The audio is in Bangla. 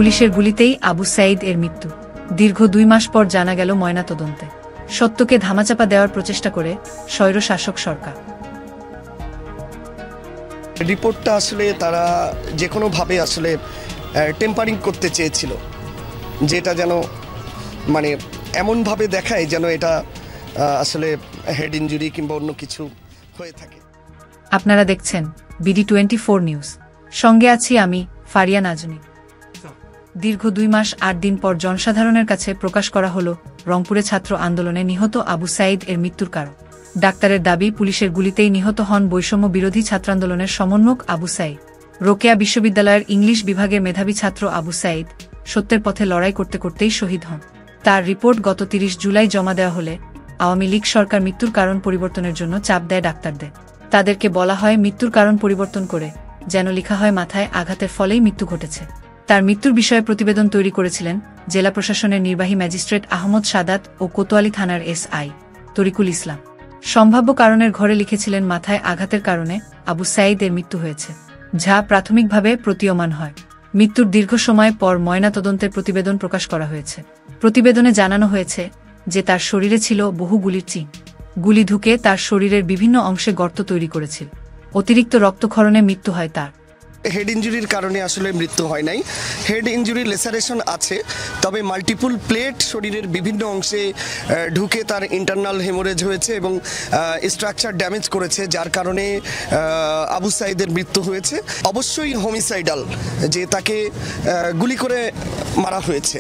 পুলিশের গুলিতেই আবু সাঈদ এর মৃত্যু। দীর্ঘ 2 মাস পর জানা গেল ময়নাতদন্তে সত্যকে ধামাচাপা দেওয়ার প্রচেষ্টা করে স্বৈরশাসক সরকার। রিপোর্টটা আসলে তারা যে কোনোভাবে আসলে টেম্পারিং করতে চেয়েছিল, যেটা যেন মানে এমনভাবে দেখায় যেন এটা আসলে হেড ইনজুরি কিংবা অন্য কিছু হয়ে থাকে। আপনারা দেখছেন BD24 নিউজ, সঙ্গে আছি আমি ফারিয়া নাজনী। দীর্ঘ 2 মাস 8 দিন পর জনসাধারণের কাছে প্রকাশ করা হলো রংপুরে ছাত্র আন্দোলনে নিহত আবু সাঈদ এর মৃত্যুর কারণ। ডাক্তারের দাবি, পুলিশের গুলিতেই নিহত হন বৈষম্য বিরোধী ছাত্রান্দোলনের সমন্বয়ক আবু সাঈদ। রোকেয়া বিশ্ববিদ্যালয়ের ইংলিশ বিভাগের মেধাবী ছাত্র আবু সাঈদ সত্যের পথে লড়াই করতে করতেই শহীদ হন। তার রিপোর্ট গত 30 জুলাই জমা দেওয়া হলে আওয়ামী লীগ সরকার মৃত্যুর কারণ পরিবর্তনের জন্য চাপ দেয় ডাক্তারদের। তাদেরকে বলা হয় মৃত্যুর কারণ পরিবর্তন করে যেন লেখা হয় মাথায় আঘাতের ফলেই মৃত্যু ঘটেছে। তার মৃত্যুর বিষয়ে প্রতিবেদন তৈরি করেছিলেন জেলা প্রশাসনের নির্বাহী ম্যাজিস্ট্রেট আহমদ সাদাত ও কোতোয়ালি থানার SI তরিকুল ইসলাম। সম্ভাব্য কারণের ঘরে লিখেছিলেন মাথায় আঘাতের কারণে আবু সাঈদ এর মৃত্যু হয়েছে, যা প্রাথমিকভাবে প্রতীয়মান হয়। মৃত্যুর দীর্ঘ সময় পর ময়নাতদন্তের প্রতিবেদন প্রকাশ করা হয়েছে। প্রতিবেদনে জানানো হয়েছে যে তার শরীরে ছিল বহু গুলির চিহ্ন। গুলি ঢুকে তার শরীরের বিভিন্ন অংশে গর্ত তৈরি করেছিল। অতিরিক্ত রক্তক্ষরণে মৃত্যু হয় তার। হেড ইনজুরির কারণে আসলে মৃত্যু হয় নাই। হেড ইনজুরি লেসারেশন আছে, তবে মাল্টিপল প্লেট শরীরের বিভিন্ন অংশে ঢুকে তার ইন্টারনাল হেমোরেজ হয়েছে এবং স্ট্রাকচার ড্যামেজ করেছে, যার কারণে আবু সাঈদের মৃত্যু হয়েছে। অবশ্যই হোমিসাইডাল, যে তাকে গুলি করে মারা হয়েছে।